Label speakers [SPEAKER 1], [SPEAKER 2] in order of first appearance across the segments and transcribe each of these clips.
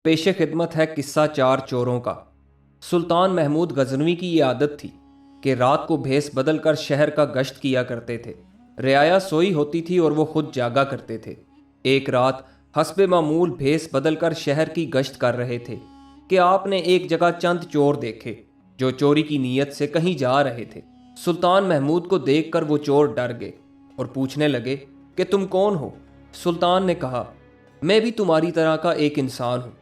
[SPEAKER 1] पेशे खिदमत है किस्सा चार चोरों का। सुल्तान महमूद गजनवी की ये आदत थी कि रात को भेस बदल कर शहर का गश्त किया करते थे। रियाया सोई होती थी और वो खुद जागा करते थे। एक रात हस्बे मामूल भेस बदल कर शहर की गश्त कर रहे थे कि आपने एक जगह चंद चोर देखे जो चोरी की नीयत से कहीं जा रहे थे। सुल्तान महमूद को देखकर वो चोर डर गए और पूछने लगे कि तुम कौन हो। सुल्तान ने कहा, मैं भी तुम्हारी तरह का एक इंसान हूँ।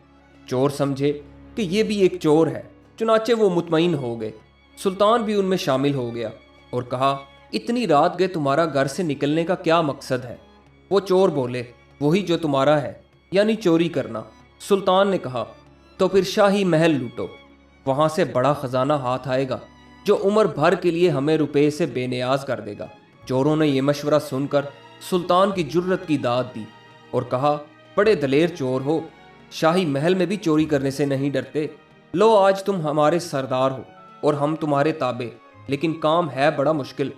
[SPEAKER 1] चोर समझे कि ये भी एक चोर है, चुनाचे वो मुतमईन हो गए। सुल्तान भी उनमें शामिल हो गया और कहा, इतनी रात गए तुम्हारा घर से निकलने का क्या मकसद है। वो चोर बोले, वही जो तुम्हारा है, यानी चोरी करना। सुल्तान ने कहा, तो फिर शाही महल लूटो, वहां से बड़ा खजाना हाथ आएगा जो उम्र भर के लिए हमें रुपए से बेनियाज कर देगा। चोरों ने यह मशवरा सुनकर सुल्तान की जुर्रत की दाद दी और कहा, बड़े दलेर चोर हो, शाही महल में भी चोरी करने से नहीं डरते। लो आज तुम हमारे सरदार हो और हम तुम्हारे ताबे, लेकिन काम है बड़ा मुश्किल।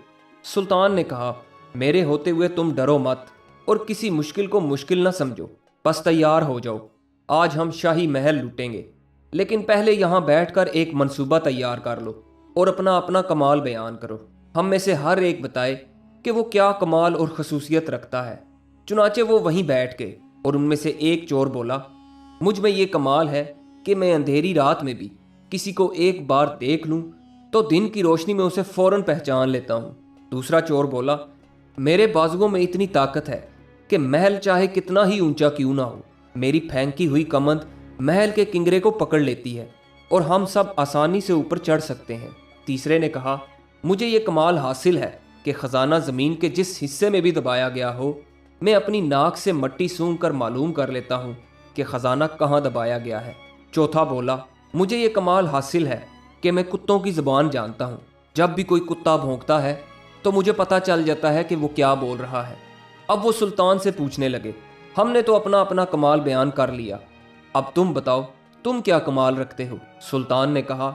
[SPEAKER 1] सुल्तान ने कहा, मेरे होते हुए तुम डरो मत और किसी मुश्किल को मुश्किल न समझो, बस तैयार हो जाओ। आज हम शाही महल लूटेंगे, लेकिन पहले यहाँ बैठकर एक मंसूबा तैयार कर लो और अपना अपना कमाल बयान करो। हम में से हर एक बताए कि वो क्या कमाल और खसूसियत रखता है। चुनाचे वो वहीं बैठ गए और उनमें से एक चोर बोला, मुझ में ये कमाल है कि मैं अंधेरी रात में भी किसी को एक बार देख लूं तो दिन की रोशनी में उसे फौरन पहचान लेता हूं। दूसरा चोर बोला, मेरे बाजुओं में इतनी ताकत है कि महल चाहे कितना ही ऊंचा क्यों ना हो, मेरी फेंकी हुई कमंद महल के किंगरे को पकड़ लेती है और हम सब आसानी से ऊपर चढ़ सकते हैं। तीसरे ने कहा, मुझे ये कमाल हासिल है कि खजाना जमीन के जिस हिस्से में भी दबाया गया हो, मैं अपनी नाक से मट्टी सूंघ कर मालूम कर लेता हूँ कि खजाना कहाँ दबाया गया है। चौथा बोला, मुझे ये कमाल हासिल है कि मैं कुत्तों की जुबान जानता हूँ। जब भी कोई कुत्ता भौंकता है तो मुझे पता चल जाता है कि वो क्या बोल रहा है। अब वो सुल्तान से पूछने लगे, हमने तो अपना अपना कमाल बयान कर लिया, अब तुम बताओ तुम क्या कमाल रखते हो। सुल्तान ने कहा,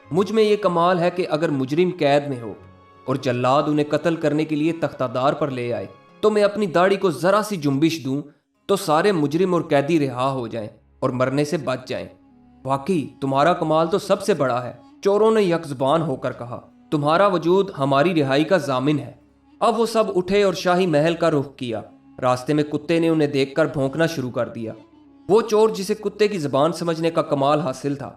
[SPEAKER 1] मुझ में ये कमाल है कि अगर मुजरिम कैद में हो और जल्लाद उन्हें कत्ल करने के लिए तख्तादार पर ले आए तो मैं अपनी दाढ़ी को जरा सी जुम्बिश दूं तो सारे मुजरिम और कैदी रिहा हो जाएं और मरने से बच जाएं। वाकई तुम्हारा कमाल तो सबसे बड़ा है। चोरों ने यकजुबान होकर कहा, तुम्हारा वजूद हमारी रिहाई का जामिन है। अब वो सब उठे और शाही महल का रुख किया। रास्ते में कुत्ते ने उन्हें देखकर भौंकना शुरू कर दिया। वो चोर जिसे कुत्ते की जुबान समझने का कमाल हासिल था,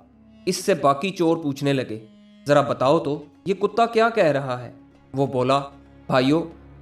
[SPEAKER 1] इससे बाकी चोर पूछने लगे, जरा बताओ तो ये कुत्ता क्या कह रहा है। वो बोला, भाइयों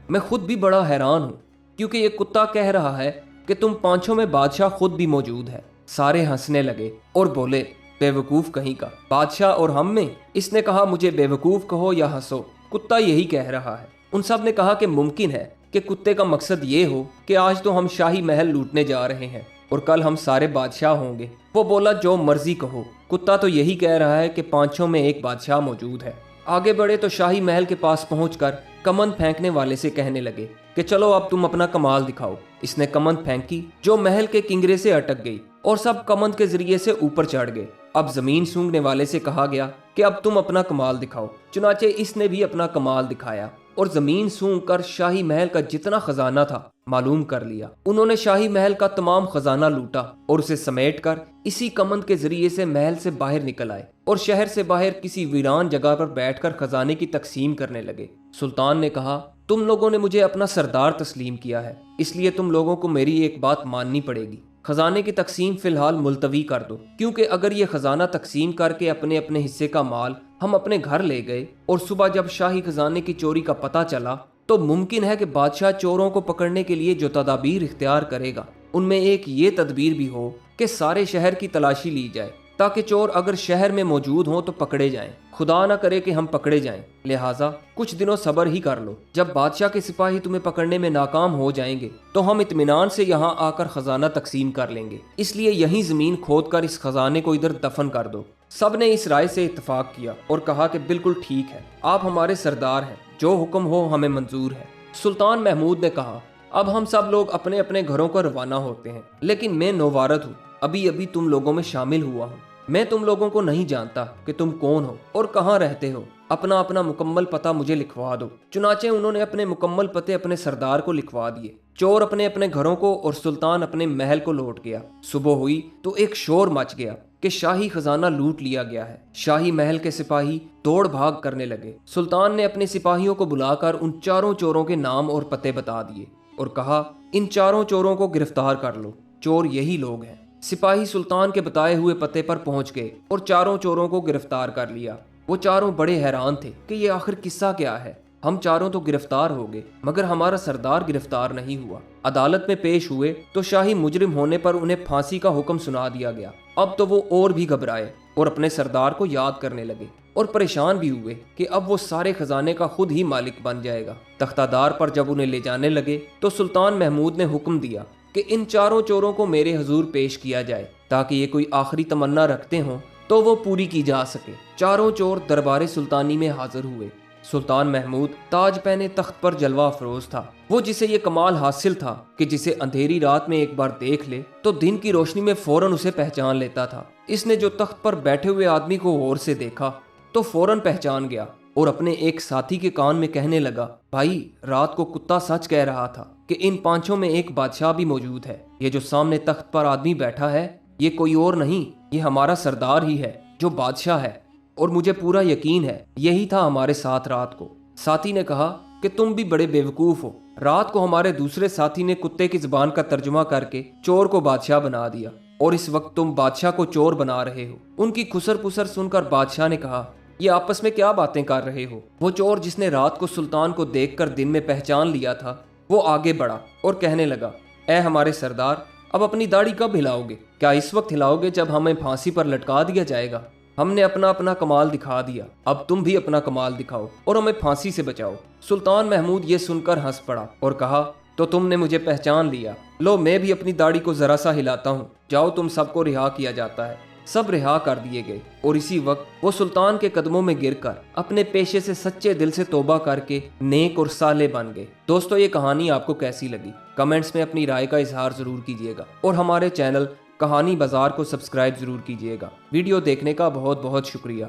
[SPEAKER 1] मैं खुद भी बड़ा हैरान हूँ, क्योंकि ये कुत्ता कह रहा है कि तुम पांचों में बादशाह खुद भी मौजूद है। सारे हंसने लगे और बोले, बेवकूफ कहीं का, बादशाह और हम में। इसने कहा, मुझे बेवकूफ कहो या हंसो, कुत्ता यही कह रहा है। उन सब ने कहा कि मुमकिन है कि कुत्ते का मकसद ये हो कि आज तो हम शाही महल लूटने जा रहे हैं और कल हम सारे बादशाह होंगे। वो बोला, जो मर्जी कहो, कुत्ता तो यही कह रहा है कि पांचों में एक बादशाह मौजूद है। आगे बढ़े तो शाही महल के पास पहुंचकर कमंद फेंकने वाले से कहने लगे कि चलो अब तुम अपना कमाल दिखाओ। इसने कमंद फेंकी जो महल के किंगरे से अटक गई और सब कमंद के जरिए से ऊपर चढ़ गए। अब जमीन सूंघने वाले से कहा गया कि अब तुम अपना कमाल दिखाओ। चुनाचे इसने भी अपना कमाल दिखाया और जमीन सूंघ कर शाही महल का जितना खजाना था मालूम कर लिया। उन्होंने शाही महल का तमाम खजाना लूटा और उसे समेटकर इसी कमंद के जरिए से महल से बाहर निकल आए और शहर से बाहर किसी वीरान जगह पर बैठकर खजाने की तकसीम करने लगे। सुल्तान ने कहा, तुम लोगों ने मुझे अपना सरदार तस्लीम किया है, इसलिए तुम लोगों को मेरी एक बात माननी पड़ेगी। खजाने की तकसीम फिलहाल मुलतवी कर दो, क्योंकि अगर ये खजाना तकसीम करके अपने अपने हिस्से का माल हम अपने घर ले गए और सुबह जब शाही खजाने की चोरी का पता चला तो मुमकिन है कि बादशाह चोरों को पकड़ने के लिए जो तदाबीर इख्तियार करेगा उनमें एक ये तदबीर भी हो कि सारे शहर की तलाशी ली जाए, ताकि चोर अगर शहर में मौजूद हों तो पकड़े जाएं। खुदा ना करे कि हम पकड़े जाएं, लिहाजा कुछ दिनों सब्र ही कर लो। जब बादशाह के सिपाही तुम्हें पकड़ने में नाकाम हो जाएंगे तो हम इत्मीनान से यहाँ आकर खजाना तकसीम कर लेंगे, इसलिए यहीं जमीन खोद कर इस खजाने को इधर दफन कर दो। सब ने इस राय से इत्तेफाक किया और कहा कि बिल्कुल ठीक है, आप हमारे सरदार हैं, जो हुक्म हो हमें मंजूर है। सुल्तान महमूद ने कहा, अब हम सब लोग अपने अपने घरों को रवाना होते हैं, लेकिन मैं नौवारद हूँ, अभी अभी तुम लोगों में शामिल हुआ हूँ। मैं तुम लोगों को नहीं जानता कि तुम कौन हो और कहाँ रहते हो। अपना अपना मुकम्मल पता मुझे लिखवा दो। चुनाचे उन्होंने अपने मुकम्मल पते अपने सरदार को लिखवा दिए। चोर अपने अपने घरों को और सुल्तान अपने महल को लौट गया। सुबह हुई तो एक शोर मच गया कि शाही खजाना लूट लिया गया है। शाही महल के सिपाही दौड़ भाग करने लगे। सुल्तान ने अपने सिपाहियों को बुलाकर उन चारों चोरों के नाम और पते बता दिए और कहा, इन चारों चोरों को गिरफ्तार कर लो, चोर यही लोग हैं। सिपाही सुल्तान के बताए हुए पते पर पहुंच गए और चारों चोरों को गिरफ्तार कर लिया। वो चारों बड़े हैरान थे कि ये आखिर किस्सा क्या है। हम चारों तो गिरफ्तार हो गए मगर हमारा सरदार गिरफ्तार नहीं हुआ। अदालत में पेश हुए तो शाही मुजरिम होने पर उन्हें फांसी का हुक्म सुना दिया गया। अब तो वो और भी घबराए और अपने सरदार को याद करने लगे और परेशान भी हुए कि अब वो सारे खजाने का खुद ही मालिक बन जाएगा। तख्तादार पर जब उन्हें ले जाने लगे तो सुल्तान महमूद ने हुक्म दिया कि इन चारों चोरों को मेरे हुजूर पेश किया जाए ताकि ये कोई आखिरी तमन्ना रखते हों तो वो पूरी की जा सके। चारों चोर दरबार सुल्तानी में हाजिर हुए। सुल्तान महमूद ताज पहने तख्त पर जलवा अफरोज था। वो जिसे ये कमाल हासिल था कि जिसे अंधेरी रात में एक बार देख ले तो दिन की रोशनी में फौरन उसे पहचान लेता था। इसने जो तख्त पर बैठे हुए आदमी को गौर से देखा तो फौरन पहचान गया और अपने एक साथी के कान में कहने लगा, भाई रात को कुत्ता सच कह रहा था कि इन पांचों में एक बादशाह भी मौजूद है। ये जो सामने तख्त पर आदमी बैठा है ये कोई और नहीं, ये हमारा सरदार ही है जो बादशाह है और मुझे पूरा यकीन है यही था हमारे साथ रात को। साथी ने कहा कि तुम भी बड़े बेवकूफ हो। रात को हमारे दूसरे साथी ने कुत्ते की जुबान का तर्जुमा करके चोर को बादशाह बना दिया और इस वक्त तुम बादशाह को चोर बना रहे हो। उनकी खुसर पुसर सुनकर बादशाह ने कहा, ये आपस में क्या बातें कर रहे हो। वो चोर जिसने रात को सुल्तान को देखकर दिन में पहचान लिया था वो आगे बढ़ा और कहने लगा, ऐ हमारे सरदार, अब अपनी दाढ़ी कब हिलाओगे? क्या इस वक्त हिलाओगे जब हमें फांसी पर लटका दिया जाएगा? हमने अपना अपना कमाल दिखा दिया, अब तुम भी अपना कमाल दिखाओ और हमें फांसी से बचाओ। सुल्तान महमूद ये सुनकर हंस पड़ा और कहा, तो तुमने मुझे पहचान लिया, लो मैं भी अपनी दाढ़ी को जरा सा हिलाता हूँ, जाओ तुम सबको रिहा किया जाता है। सब रिहा कर दिए गए और इसी वक्त वो सुल्तान के कदमों में गिरकर अपने पेशे से सच्चे दिल से तौबा करके नेक और साले बन गए। दोस्तों ये कहानी आपको कैसी लगी कमेंट्स में अपनी राय का इजहार जरूर कीजिएगा और हमारे चैनल कहानी बाजार को सब्सक्राइब जरूर कीजिएगा। वीडियो देखने का बहुत बहुत शुक्रिया।